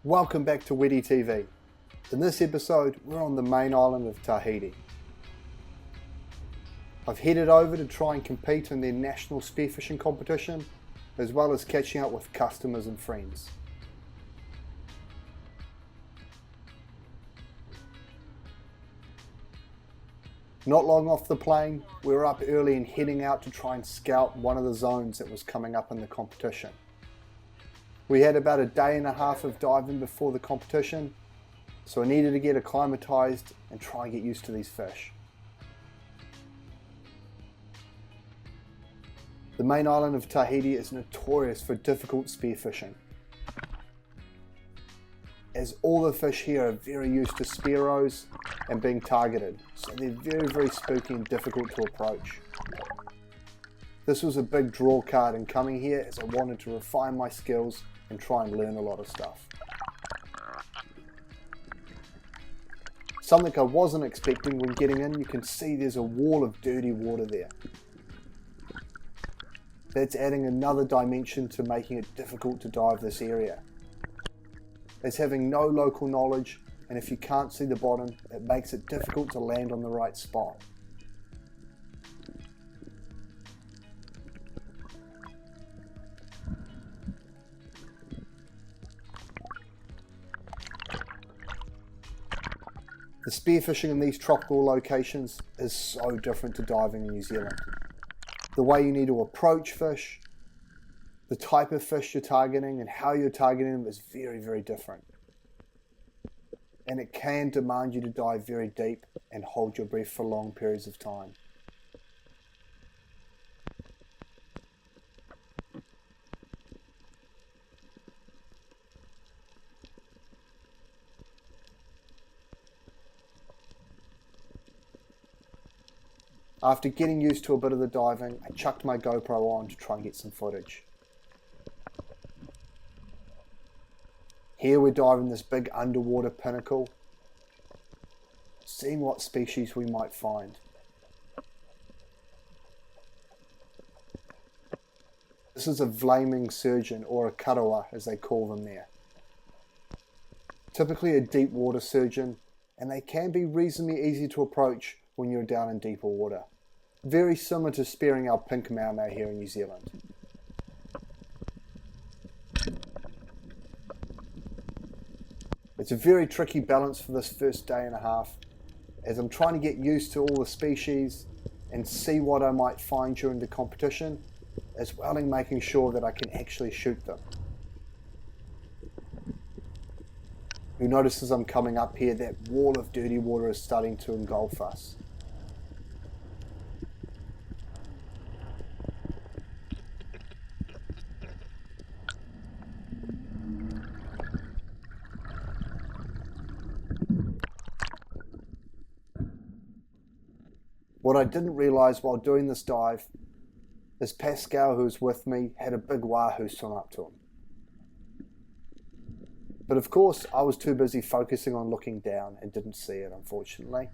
Welcome back to Weddy TV. In this episode, we're on the main island of Tahiti. I've headed over to try and compete in their national spearfishing competition, as well as catching up with customers and friends. Not long off the plane, we were up early and heading out to try and scout one of the zones that was coming up in the competition. We had about a day and a half of diving before the competition, so I needed to get acclimatized and try and get used to these fish. The main island of Tahiti is notorious for difficult spearfishing, as all the fish here are very used to spearos and being targeted, so they're very spooky and difficult to approach. This was a big draw card in coming here, as I wanted to refine my skills and try and learn a lot of stuff. Something I wasn't expecting when getting in, you can see there's a wall of dirty water there. That's adding another dimension to making it difficult to dive this area. It's having no local knowledge, and if you can't see the bottom, it makes it difficult to land on the right spot. The spearfishing in these tropical locations is so different to diving in New Zealand. The way you need to approach fish, the type of fish you're targeting, and how you're targeting them is very different. And it can demand you to dive very deep and hold your breath for long periods of time. After getting used to a bit of the diving, I chucked my GoPro on to try and get some footage. Here we're diving this big underwater pinnacle, seeing what species we might find. This is a flaming surgeon, or a karawa as they call them there. Typically a deep water surgeon, and they can be reasonably easy to approach when you're down in deeper water. Very similar to spearing our pink mau here in New Zealand. It's a very tricky balance for this first day and a half, as I'm trying to get used to all the species and see what I might find during the competition, as well as making sure that I can actually shoot them. You'll notice as I'm coming up here, that wall of dirty water is starting to engulf us. What I didn't realise while doing this dive is Pascal, who was with me, had a big wahoo swim up to him. But of course, I was too busy focusing on looking down and didn't see it, unfortunately.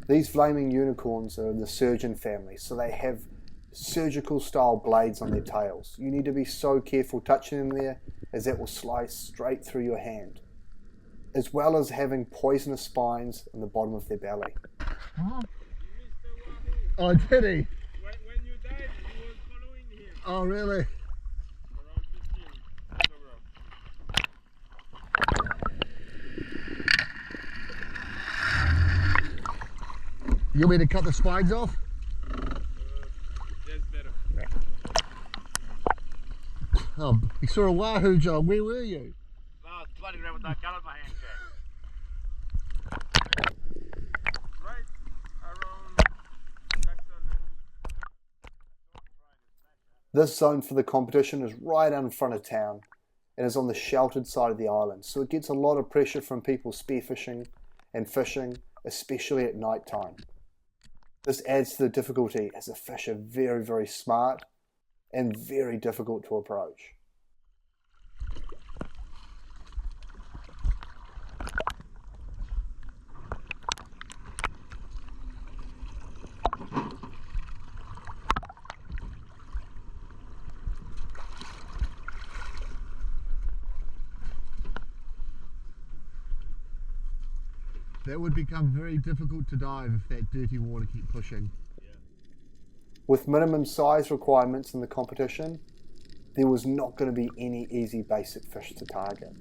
These flaming unicorns are in the surgeon family, so they have surgical style blades on their tails. You need to be so careful touching them there, as that will slice straight through your hand, as well as having poisonous spines in the bottom of their belly. Oh, did he? When you died, he was following him. Oh, really? Around 15 kilograms. You want me to cut the spines off? That's better. Oh, you saw a wahoo, John. Where were you? Well, I was floating around with that gun in my hand, Jack. Right around Jackson and... This zone for the competition is right out in front of town and is on the sheltered side of the island, so it gets a lot of pressure from people spearfishing and fishing, especially at night time. This adds to the difficulty, as the fish are very smart and very difficult to approach. That would become very difficult to dive if that dirty water kept pushing. With minimum size requirements in the competition, there was not going to be any easy basic fish to target.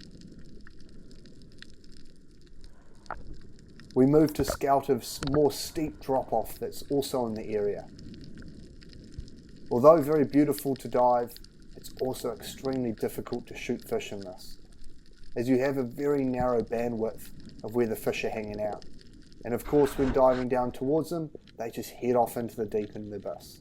We moved to scout a more steep drop-off that's also in the area. Although very beautiful to dive, it's also extremely difficult to shoot fish in this, as you have a very narrow bandwidth of where the fish are hanging out. And of course, when diving down towards them, they just head off into the deep in the abyss.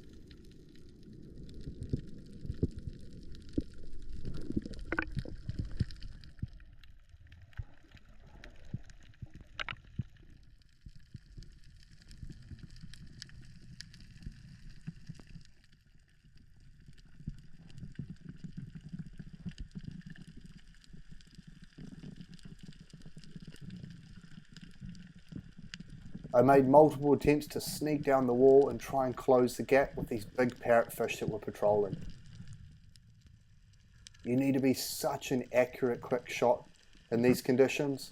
I made multiple attempts to sneak down the wall and try and close the gap with these big parrotfish that were patrolling. You need to be such an accurate, quick shot in these conditions.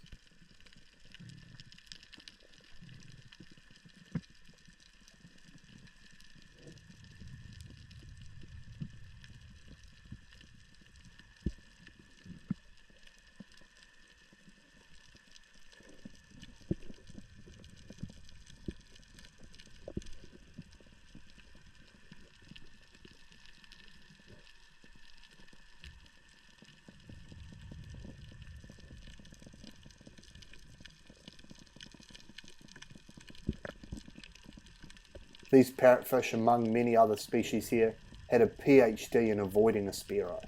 These parrotfish, among many other species here, had a PhD in avoiding a spearo.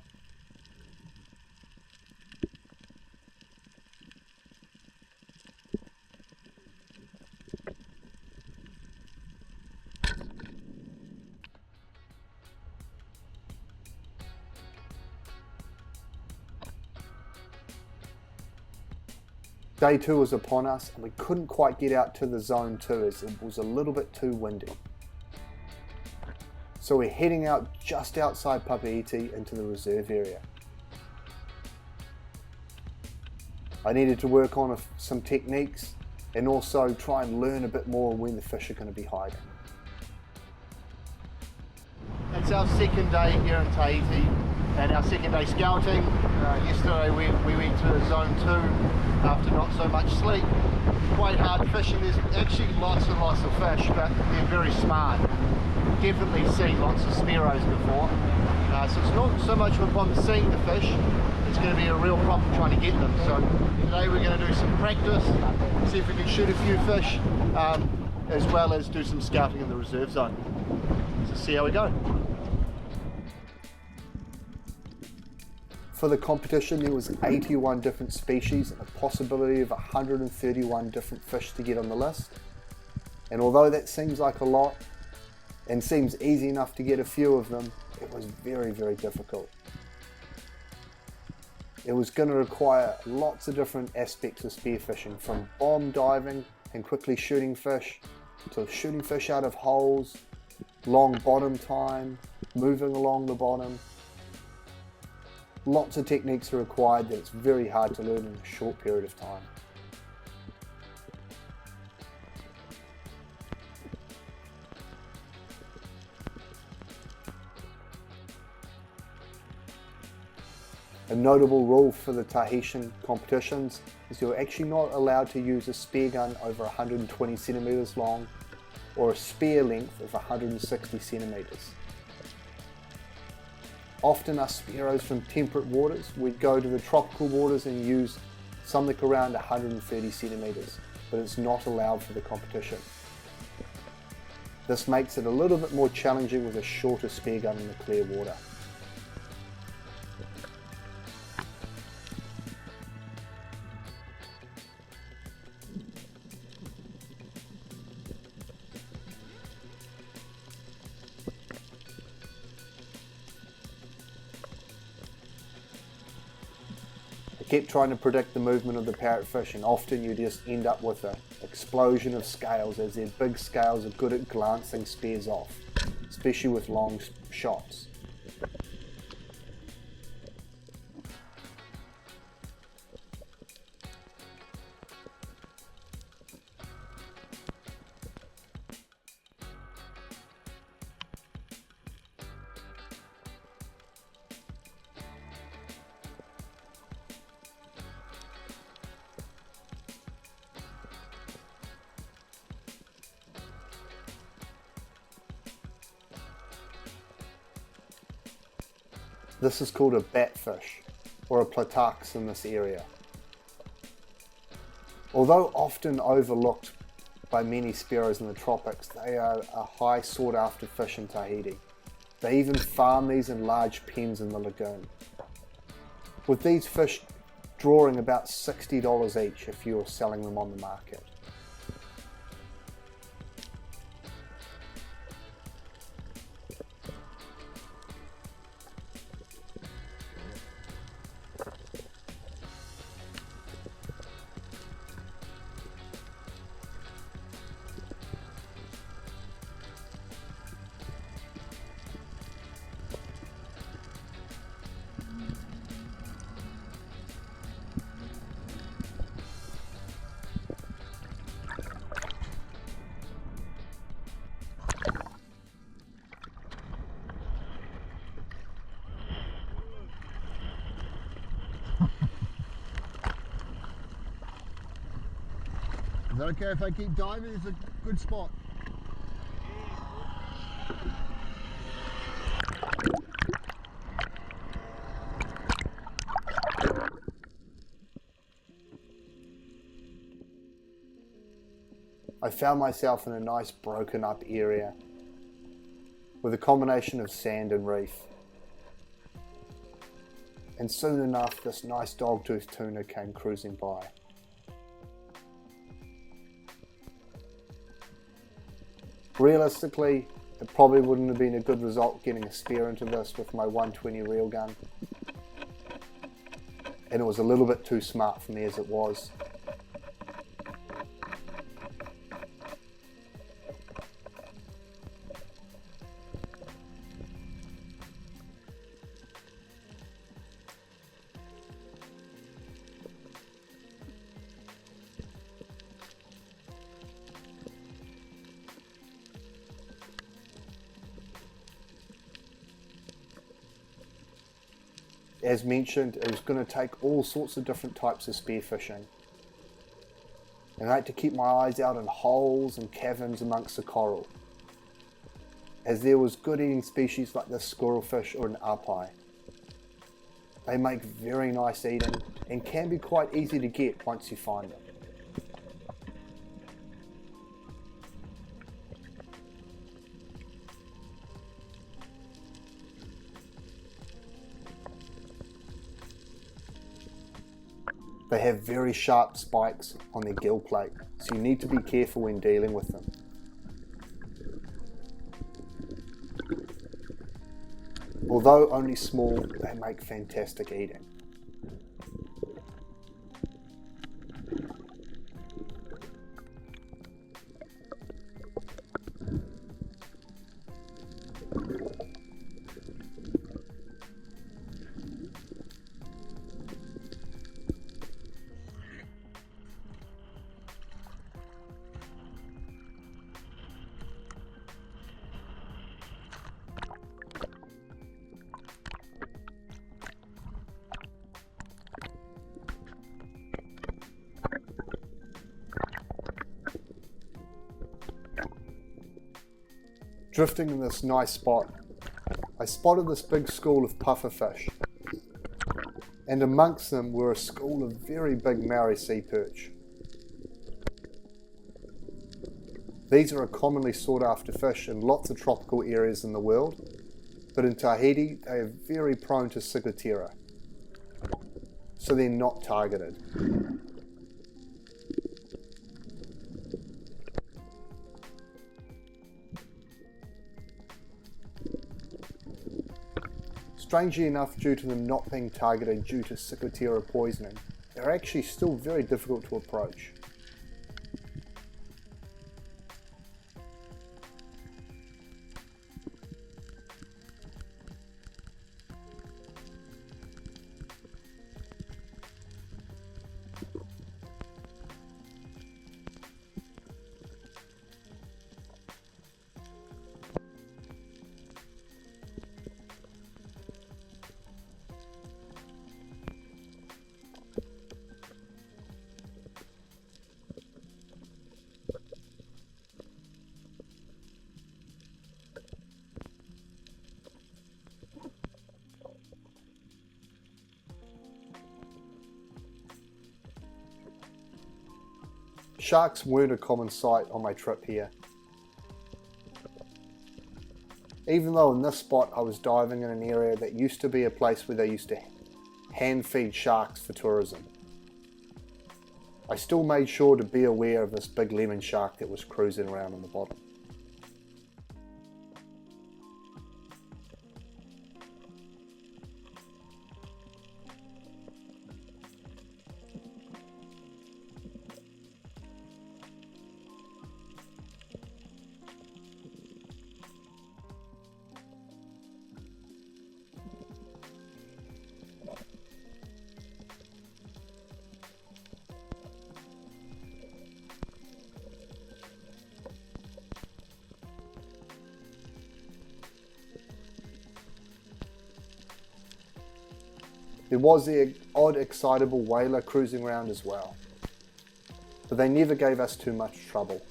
Day 2 was upon us and we couldn't quite get out to the zone 2 as it was a little bit too windy. So we're heading out just outside Papeete into the reserve area. I needed to work on some techniques and also try and learn a bit more when the fish are going to be hiding. It's our second day here in Tahiti and our second day scouting. Yesterday we went to zone 2 after not so much sleep. Quite hard fishing. There's actually lots and lots of fish, but they're very smart. Definitely seen lots of spearos before. So it's not so much of a problem seeing the fish, it's going to be a real problem trying to get them. So today we're going to do some practice, see if we can shoot a few fish, as well as do some scouting in the reserve zone. So see how we go. For the competition there was 81 different species and a possibility of 131 different fish to get on the list. And although that seems like a lot, and seems easy enough to get a few of them, it was very, very difficult. It was going to require lots of different aspects of spearfishing, from bomb diving and quickly shooting fish, to shooting fish out of holes, long bottom time, moving along the bottom. Lots of techniques are required that it's very hard to learn in a short period of time. A notable rule for the Tahitian competitions is you're actually not allowed to use a spear gun over 120 centimeters long or a spear length of 160 centimeters. Often us spearos from temperate waters, we'd go to the tropical waters and use something around 130 centimeters, but it's not allowed for the competition. This makes it a little bit more challenging with a shorter spear gun in the clear water. I kept trying to predict the movement of the parrotfish, and often you just end up with an explosion of scales, as their big scales are good at glancing spears off, especially with long shots. This is called a batfish, or a platarcus in this area. Although often overlooked by many sparrows in the tropics, they are a high sought after fish in Tahiti. They even farm these in large pens in the lagoon, with these fish drawing about $60 each if you are selling them on the market. Is that okay if I keep diving? It's a good spot. I found myself in a nice broken up area with a combination of sand and reef. And soon enough, this nice dogtooth tuna came cruising by. Realistically, it probably wouldn't have been a good result getting a spear into this with my 120 reel gun. And it was a little bit too smart for me as it was. As mentioned, it was going to take all sorts of different types of spearfishing. And I had to keep my eyes out in holes and caverns amongst the coral, as there was good eating species like this squirrelfish or an apai. They make very nice eating and can be quite easy to get once you find them. They have very sharp spikes on their gill plate, so you need to be careful when dealing with them. Although only small, they make fantastic eating. Drifting in this nice spot, I spotted this big school of pufferfish, and amongst them were a school of very big Maori sea perch. These are a commonly sought after fish in lots of tropical areas in the world, but in Tahiti they are very prone to ciguatera, so they're not targeted. Strangely enough, due to them not being targeted due to ciguatera poisoning, they're actually still very difficult to approach. Sharks weren't a common sight on my trip here. Even though in this spot I was diving in an area that used to be a place where they used to hand feed sharks for tourism, I still made sure to be aware of this big lemon shark that was cruising around on the bottom. There was the odd excitable whaler cruising around as well, but they never gave us too much trouble.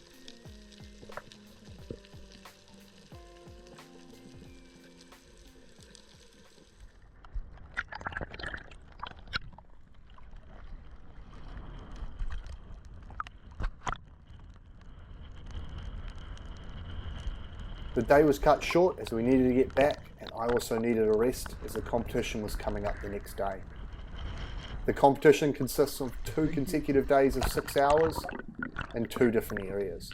The day was cut short as we needed to get back, and I also needed a rest as the competition was coming up the next day. The competition consists of 2 consecutive days of 6 hours in 2 different areas.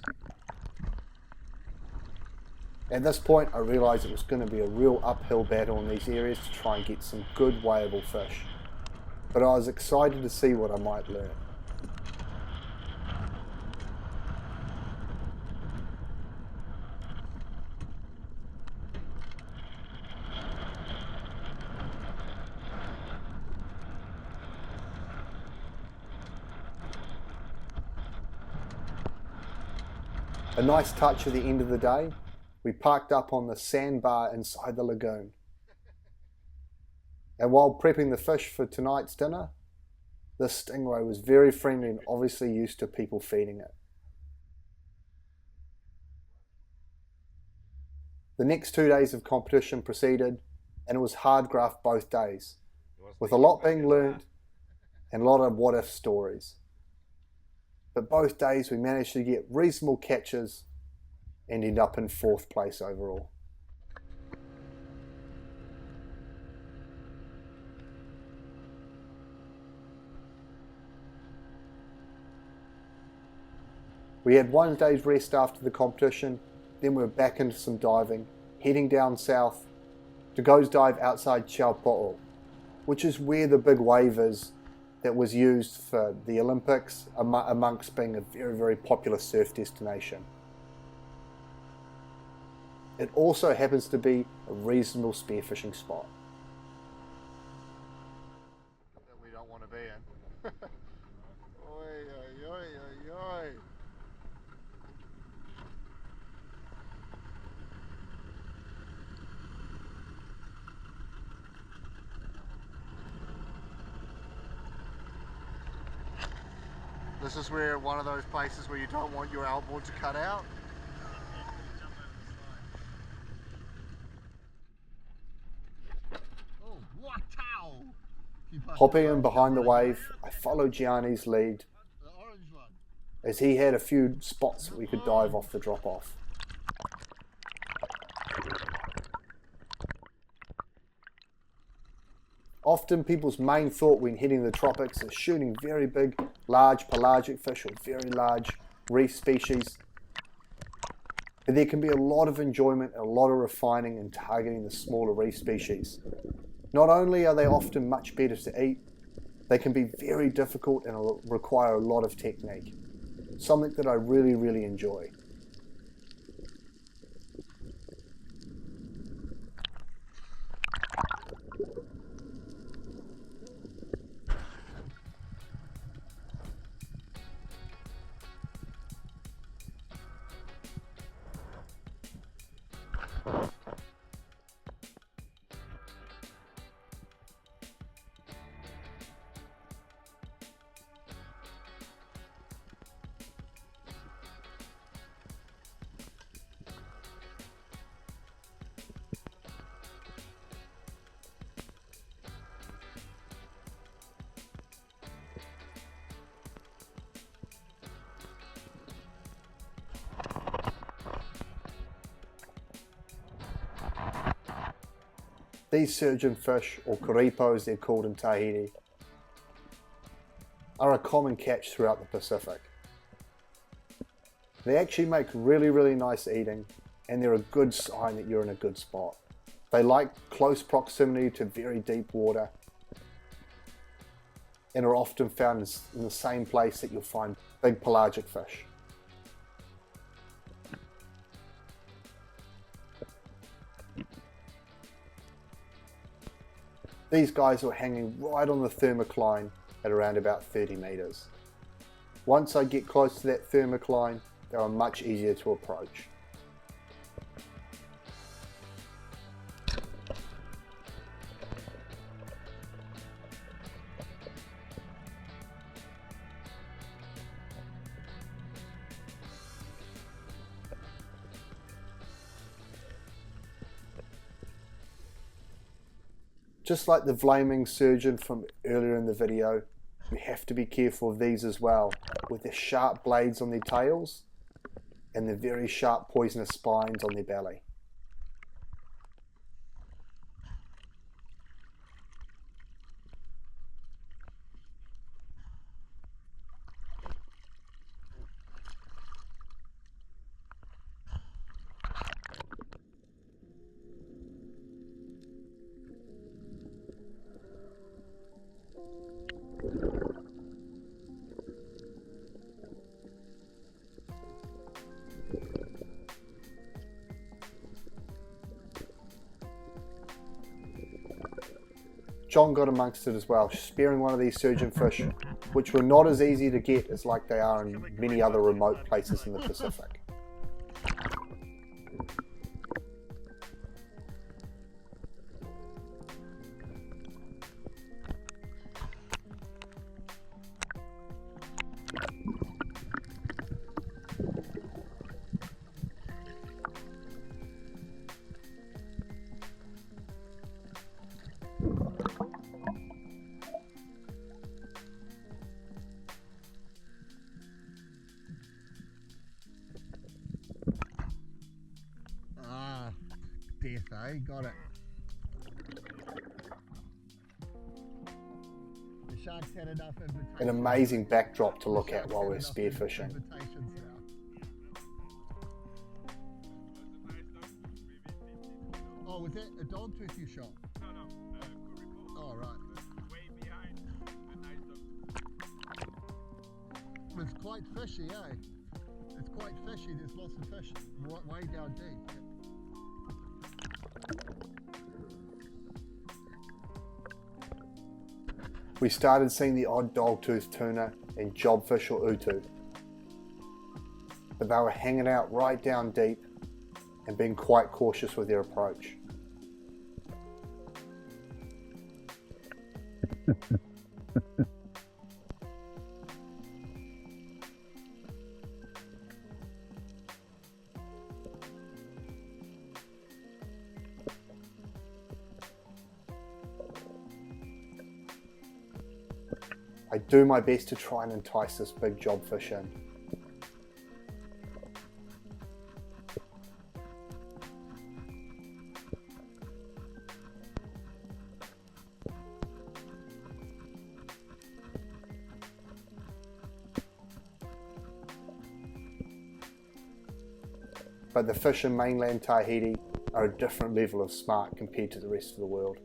At this point I realised it was going to be a real uphill battle in these areas to try and get some good weighable fish, but I was excited to see what I might learn. A nice touch at the end of the day, we parked up on the sandbar inside the lagoon. And while prepping the fish for tonight's dinner, this stingray was very friendly and obviously used to people feeding it. The next 2 days of competition proceeded, and it was hard graft both days, with a lot being learned and a lot of what if stories. But both days we managed to get reasonable catches and end up in 4th place overall. We had 1 day's rest after the competition, then we were back into some diving, heading down south to go dive outside Teahupo'o, which is where the big wave is that was used for the Olympics, amongst being a very, very popular surf destination. It also happens to be a reasonable spearfishing spot. That we don't want to be in. Oi, oi, oi, oi, oi. This is where one of those places where you don't want your outboard to cut out. Oh, wow! Hopping in behind the wave, I followed Gianni's lead The orange one. as he had a few spots that we could dive off the drop off. Often people's main thought when hitting the tropics is shooting very big, large pelagic fish or very large reef species. But there can be a lot of enjoyment and a lot of refining in targeting the smaller reef species. Not only are they often much better to eat, they can be very difficult and require a lot of technique. Something that I really, really enjoy. These surgeonfish, or koripo as they're called in Tahiti, are a common catch throughout the Pacific. They actually make really nice eating, and they're a good sign that you're in a good spot. They like close proximity to very deep water and are often found in the same place that you'll find big pelagic fish. These guys were hanging right on the thermocline at around about 30 meters. Once I get close to that thermocline, they are much easier to approach. Just like the flaming surgeon from earlier in the video, you have to be careful of these as well, with their sharp blades on their tails and the very sharp poisonous spines on their belly. John got amongst it as well, spearing one of these surgeonfish, which were not as easy to get as like they are in many other remote places in the Pacific. Death, eh? Got it. The shark's had enough invitations. An amazing backdrop to look at while we're spearfishing. Invitations now. Oh, was that a dogtooth you shot? No, Koripo. Oh, right. Way behind the nice dog. It's quite fishy, eh? It's quite fishy. There's lots of fish way down deep. We started seeing the odd dogtooth tuna and jobfish or utu, but they were hanging out right down deep and being quite cautious with their approach. I do my best to try and entice this big jobfish in. But the fish in mainland Tahiti are a different level of smart compared to the rest of the world.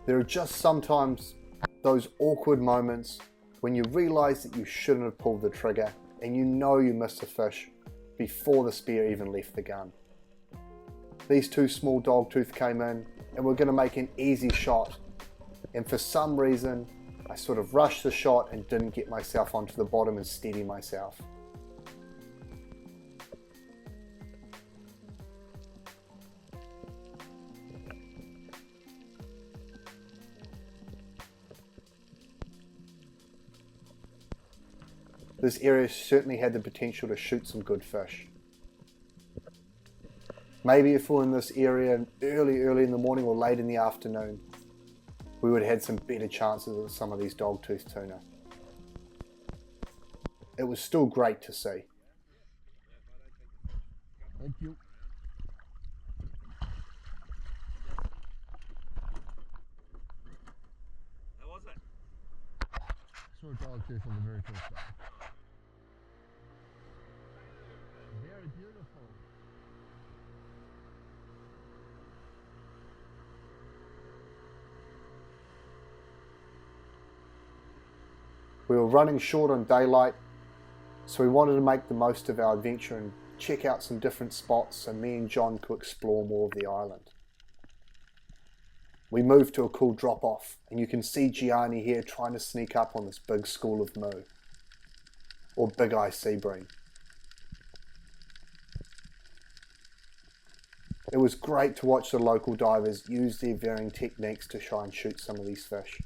There are just sometimes those awkward moments when you realize that you shouldn't have pulled the trigger and you know you missed a fish before the spear even left the gun. These two small dogtooth came in and were going to make an easy shot, and for some reason I sort of rushed the shot and didn't get myself onto the bottom and steady myself. This area certainly had the potential to shoot some good fish. Maybe if we're in this area early in the morning or late in the afternoon, we would have had some better chances at some of these dogtooth tuna. It was still great to see. Thank you. How was it? Saw a dogtooth on the very first day. Very beautiful. We were running short on daylight, so we wanted to make the most of our adventure and check out some different spots so me and John could explore more of the island. We moved to a cool drop-off, and you can see Gianni here trying to sneak up on this big school of moo, or big eye sea bream. It was great to watch the local divers use their varying techniques to try and shoot some of these fish.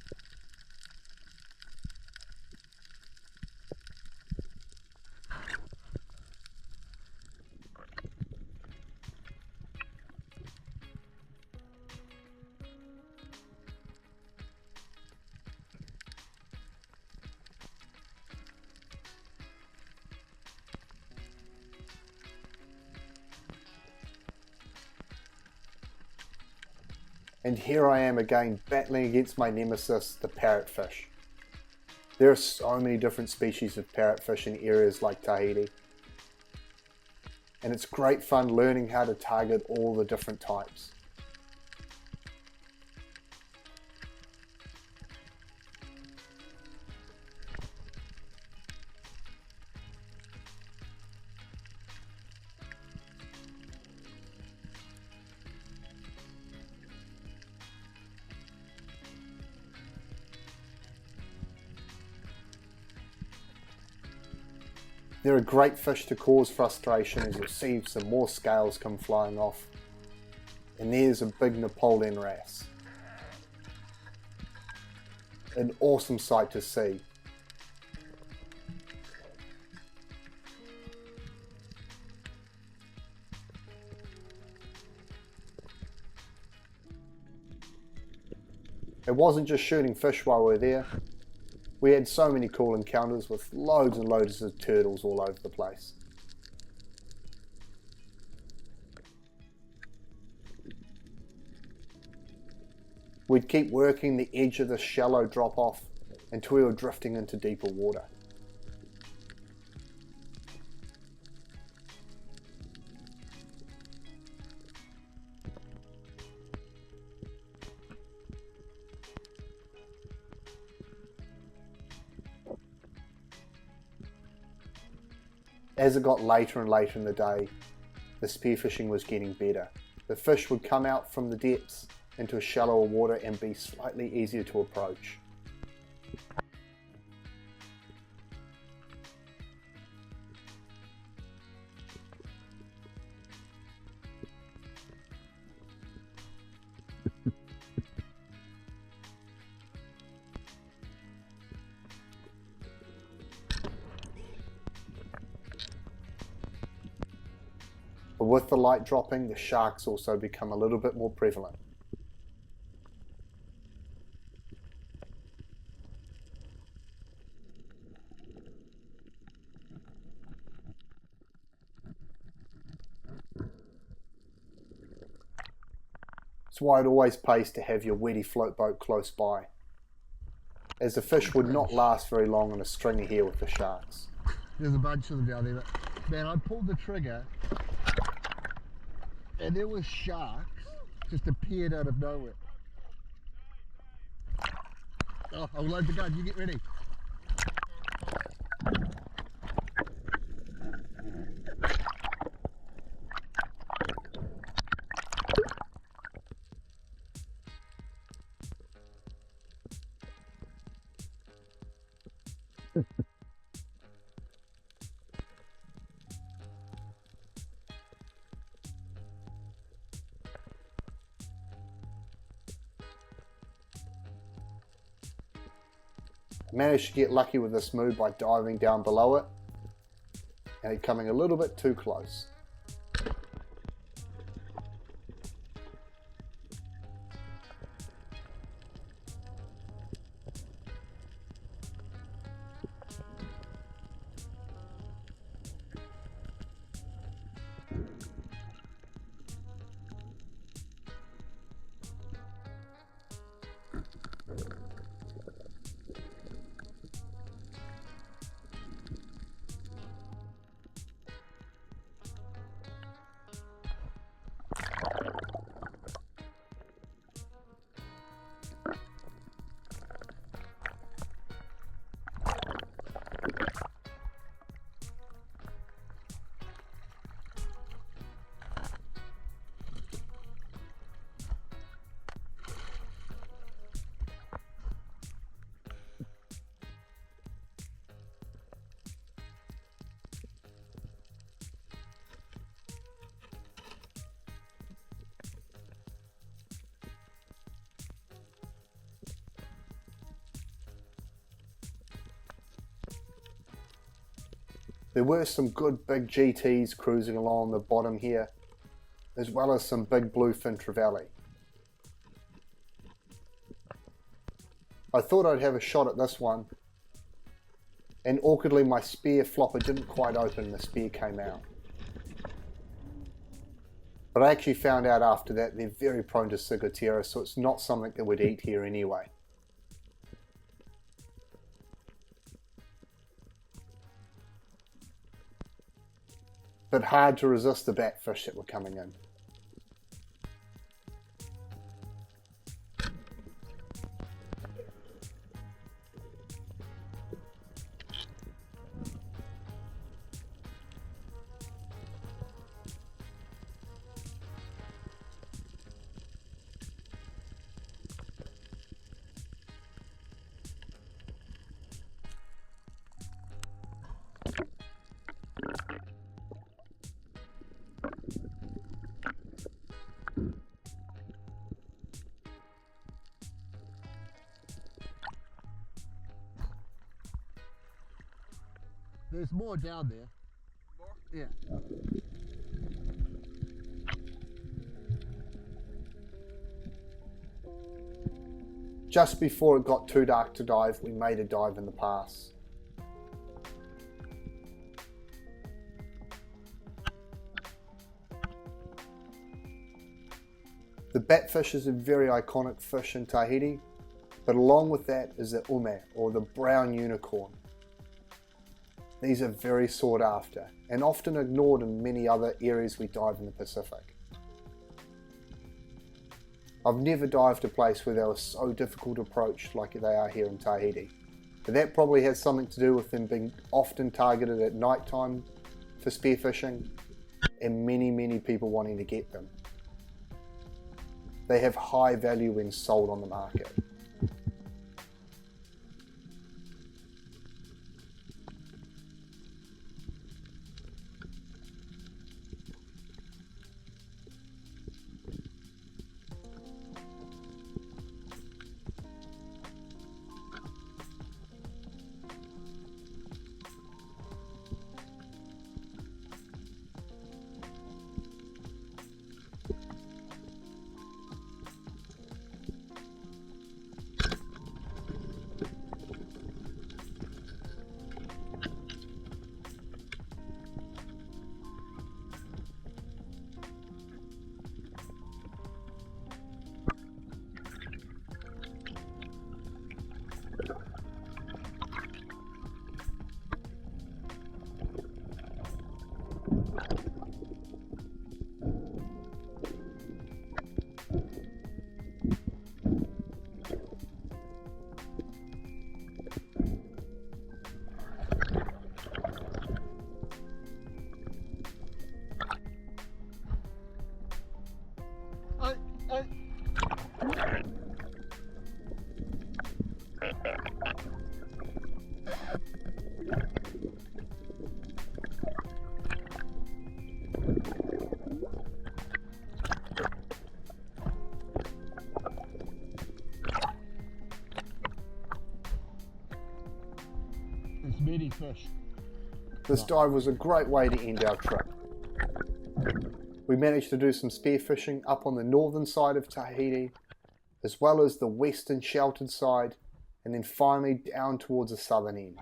And here I am again battling against my nemesis, the parrotfish. There are so many different species of parrotfish in areas like Tahiti. And it's great fun learning how to target all the different types. They're a great fish to cause frustration, as you'll see some more scales come flying off. And there's a big Napoleon wrasse. An awesome sight to see. It wasn't just shooting fish while we were there. We had so many cool encounters with loads and loads of turtles all over the place. We'd keep working the edge of the shallow drop-off until we were drifting into deeper water. As it got later and later in the day, the spearfishing was getting better. The fish would come out from the depths into shallower water and be slightly easier to approach. But with the light dropping, the sharks also become a little bit more prevalent. That's why it always pays to have your wetty float boat close by, as the fish would not last very long on a stringy here with the sharks. There's a bunch of them down there, but man, I pulled the trigger and there were sharks just appeared out of nowhere. Oh, I'll load the gun, you get ready. Managed to get lucky with this move by diving down below it and it coming a little bit too close. There were some good big GTs cruising along the bottom here, as well as some big bluefin trevally. I thought I'd have a shot at this one, and awkwardly my spear flopper didn't quite open and the spear came out. But I actually found out after that they're very prone to ciguatera, so it's not something that we'd eat here anyway. But hard to resist the batfish that were coming in. There's more down there. More? Yeah. Just before it got too dark to dive, we made a dive in the pass. The batfish is a very iconic fish in Tahiti, but along with that is the ume, or the brown unicorn. These are very sought after and often ignored in many other areas we dive in the Pacific. I've never dived a place where they were so difficult to approach like they are here in Tahiti. But that probably has something to do with them being often targeted at night time for spearfishing and many people wanting to get them. They have high value when sold on the market. It's meaty fish. This dive was a great way to end our trip. We managed to do some spearfishing up on the northern side of Tahiti, as well as the western sheltered side, and then finally down towards the southern end.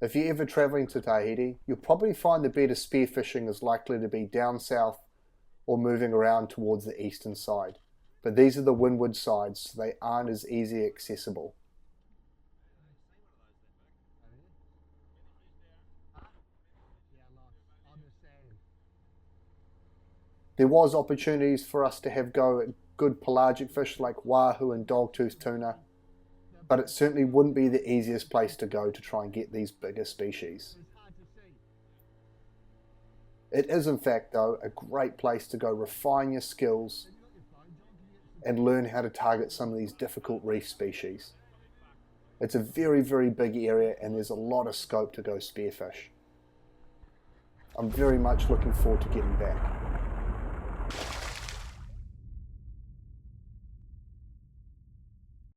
If you're ever travelling to Tahiti, you'll probably find the better spearfishing is likely to be down south or moving around towards the eastern side. But these are the windward sides, so they aren't as easy accessible. There was opportunities for us to have go at good pelagic fish like wahoo and dogtooth tuna, but it certainly wouldn't be the easiest place to go to try and get these bigger species. It is in fact though a great place to go refine your skills and learn how to target some of these difficult reef species. It's a very, very big area and there's a lot of scope to go spearfish. I'm very much looking forward to getting back.